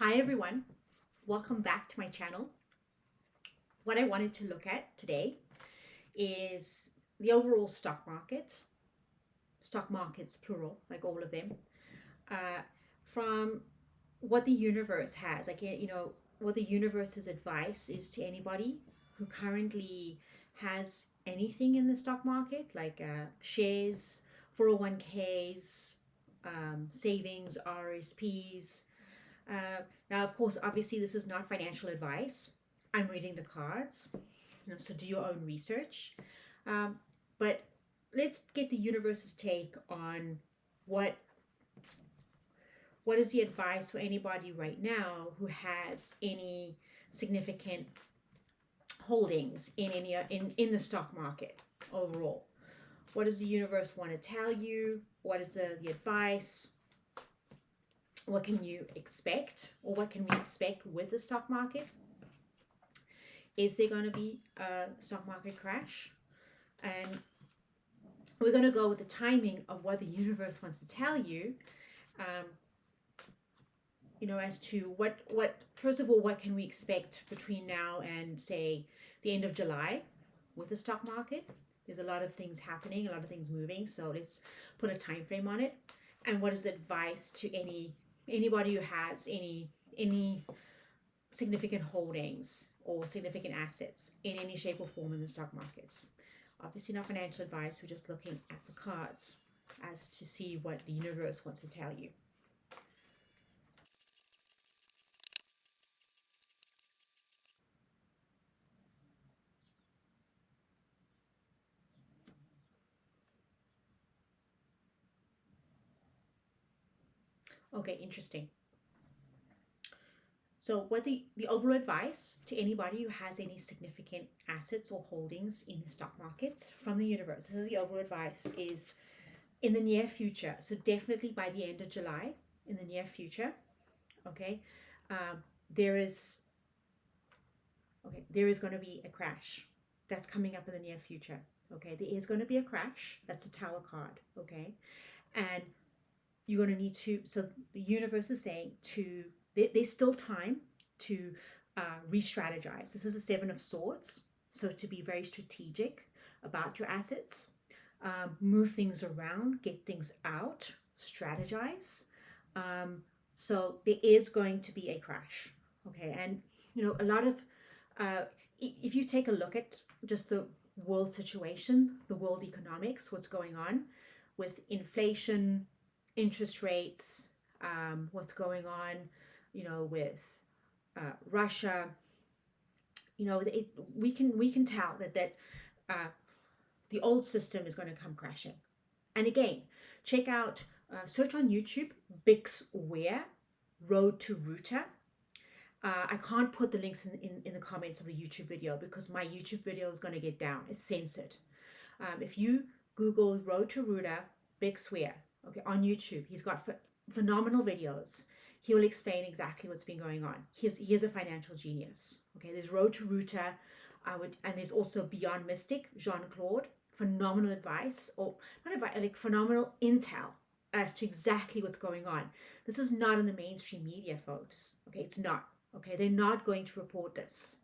Hi everyone, welcome back to my channel. What I wanted to look at today is the overall stock markets plural, like all of them, uh, from what the universe has, what the universe's advice is to anybody who currently has anything in the stock market, like shares, 401ks, savings, RSPs. Now, of course, obviously, this is not financial advice. I'm reading the cards, so do your own research. Um, but let's get the universe's take on what what is the advice for anybody right now who has any significant holdings in the stock market overall. What does the universe want to tell you? What is the advice? What can you expect, or what can we expect with the stock market? Is there going to be a stock market crash? And we're going to go with the timing of what the universe wants to tell you, um, as to what first of all, what can we expect between now and say the end of July with the stock market? There's a lot of things happening, a lot of things moving, so let's put a time frame on it. And what is advice to anybody who has any significant holdings or significant assets in any shape or form in the stock markets? Obviously not financial advice, we're just looking at the cards as to see what the universe wants to tell you. Okay, interesting. So what the overall advice to anybody who has any significant assets or holdings in the stock markets from the universe, this is the overall advice, is in the near future, so definitely by the end of July, in the near future, okay, um, there is going to be a crash that's coming up in the near future. Okay, there is going to be a crash. That's a Tower card. Okay, and you're going to need to. So the universe is saying there's still time to re-strategize. This is a Seven of Swords, so to be very strategic about your assets, move things around, get things out, strategize. So there is going to be a crash. Okay, and a lot of uh, if you take a look at just the world situation, the world economics, what's going on with inflation, interest rates, what's going on, with Russia, we can tell that uh, the old system is going to come crashing. And again, check out, search on YouTube, Bix Ware, Road to Router. I can't put the links in the comments of the YouTube video because my YouTube video is going to get down. It's censored. If you Google Road to Router, Bix Ware, okay, on YouTube, he's got phenomenal videos. He will explain exactly what's been going on. He is a financial genius. Okay, there's Road to Router, and there's also Beyond Mystic, Jean-Claude. Phenomenal advice, or not advice, like phenomenal intel as to exactly what's going on. This is not in the mainstream media, folks. Okay, it's not. Okay, they're not going to report this.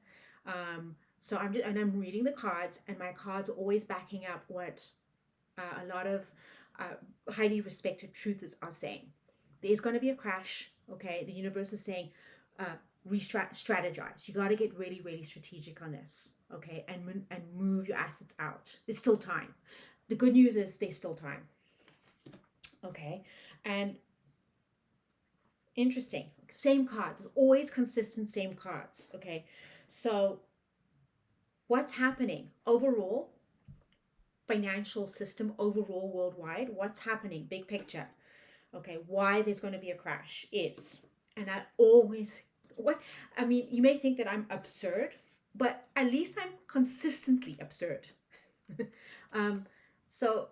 So I'm reading the cards, and my cards are always backing up what a lot of highly respected truthers are saying. There's going to be a crash. Okay, the universe is saying, strategize. You got to get really, really strategic on this. Okay, and move your assets out. There's still time. The good news is there's still time. Okay, and interesting. Same cards. It's always consistent. Same cards. Okay, so what's happening overall? Financial system overall worldwide. What's happening? Big picture. Okay, why there's going to be a crash is, and I always, you may think that I'm absurd, but at least I'm consistently absurd. So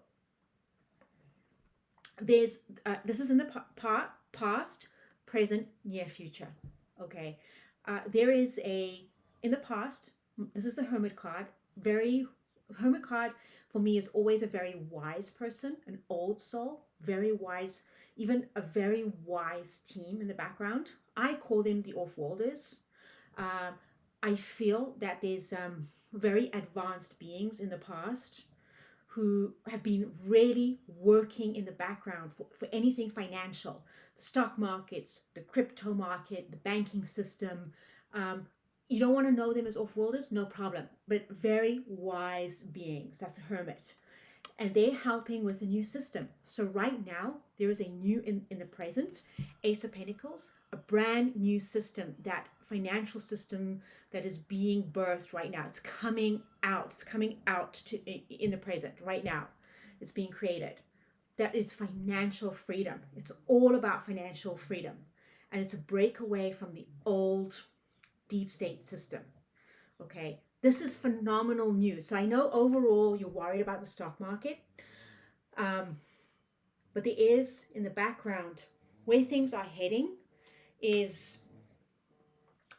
there's this is in the past, present, near future. Okay, there is in the past. This is the Hermit card. Very Hermit card for me is always a very wise person, an old soul, very wise, even a very wise team in the background. I call them the off-worlders. Um, I feel that there's very advanced beings in the past who have been really working in the background for anything financial, the stock markets, the crypto market, the banking system. Um, you don't want to know them as off-worlders, no problem, but very wise beings. That's a hermit. And they're helping with a new system. So right now, there is a new, in the present, Ace of Pentacles, a brand new system, that financial system that is being birthed right now. It's coming out. It's coming out in the present right now. It's being created. That is financial freedom. It's all about financial freedom. And it's a breakaway from the old deep state system. Okay, this is phenomenal news. So I know overall you're worried about the stock market, but there is in the background where things are heading is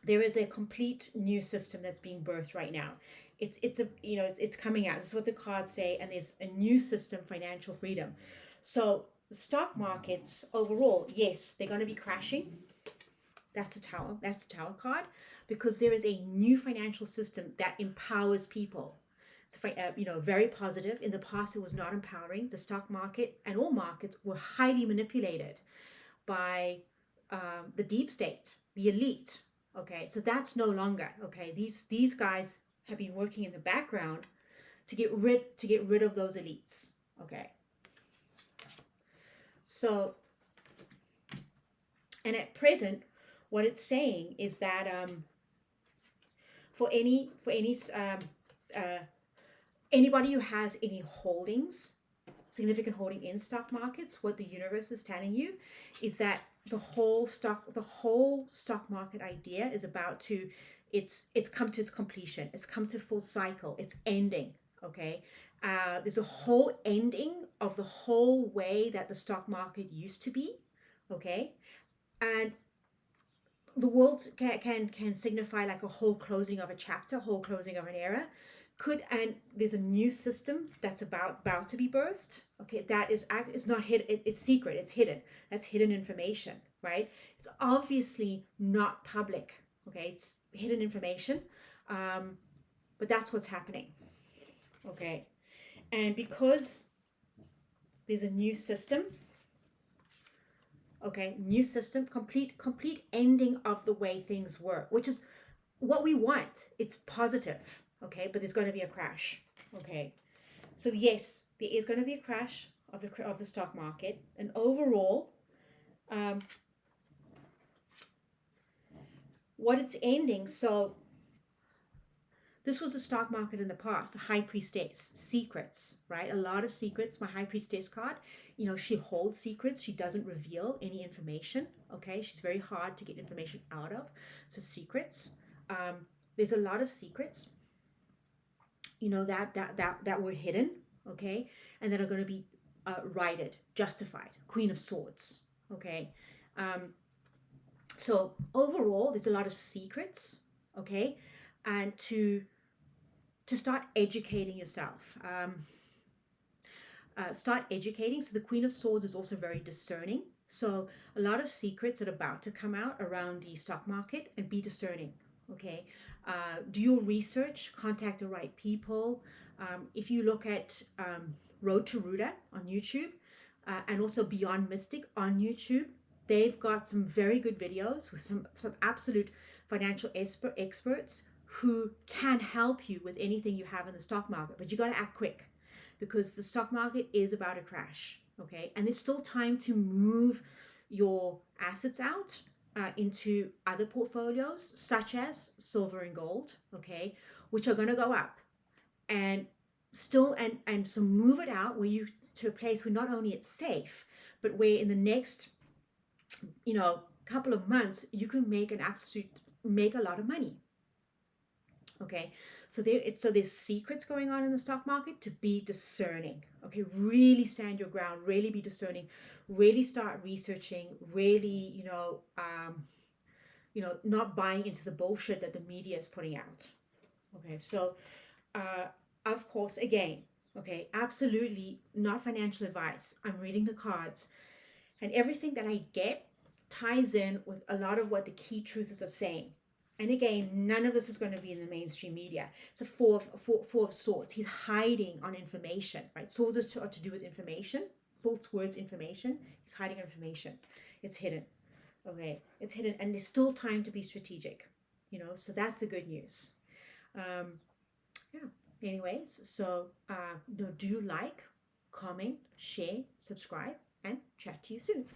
there is a complete new system that's being birthed right now. It's coming out. This is what the cards say, and there's a new system, financial freedom. So the stock markets overall, yes, they're going to be crashing. That's the tower. That's the tower card, because there is a new financial system that empowers people. It's very positive. In the past, it was not empowering. The stock market and all markets were highly manipulated by the deep state, the elite. Okay, so that's no longer. Okay, these guys have been working in the background to get rid of those elites. Okay, so, and at present, what it's saying is that for anybody who has any holdings, significant holding in stock markets, what the universe is telling you is that the whole stock market idea is about to, it's come to its completion. It's come to full cycle. It's ending. Okay, there's a whole ending of the whole way that the stock market used to be. Okay, and the world can signify like a whole closing of a chapter, whole closing of an era. And there's a new system that's about to be birthed. Okay, that is, it's not hidden, it's secret, it's hidden. That's hidden information, right? It's obviously not public. Okay, it's hidden information, but that's what's happening. Okay, and because there's a new system. Okay, new system, complete ending of the way things were, which is what we want. It's positive. Okay, but there's going to be a crash. Okay, so yes, there is going to be a crash of the stock market, and overall, what it's ending. So this was the stock market in the past, the high priestess, secrets, right? A lot of secrets. My high priestess card, she holds secrets. She doesn't reveal any information. Okay, she's very hard to get information out of. So secrets. There's a lot of secrets. That were hidden, okay, and that are going to be righted, justified. Queen of Swords, okay. So overall, there's a lot of secrets, okay, and to start educating yourself. Start educating. So the Queen of Swords is also very discerning. So a lot of secrets are about to come out around the stock market, and be discerning. Okay, do your research, contact the right people. If you look at Road to Ruda on YouTube, and also Beyond Mystic on YouTube, they've got some very good videos with some absolute financial experts who can help you with anything you have in the stock market. But you got to act quick, because the stock market is about to crash. Okay, and there's still time to move your assets out into other portfolios, such as silver and gold, okay, which are going to go up, and still, and so move it out where you, to a place where not only it's safe, but where in the next, couple of months you can make a lot of money. Okay, so there's secrets going on in the stock market. To be discerning. Okay, really stand your ground, really be discerning, really start researching, really, not buying into the bullshit that the media is putting out. Okay, so of course, again, okay, absolutely not financial advice. I'm reading the cards, and everything that I get ties in with a lot of what the key truthers are saying. And again, none of this is going to be in the mainstream media. It's a four of swords. He's hiding on information, right? Swords are to do with information. False words, information. He's hiding information. It's hidden. Okay, it's hidden, and there's still time to be strategic. So that's the good news. Yeah. Anyways, so do like, comment, share, subscribe, and chat to you soon.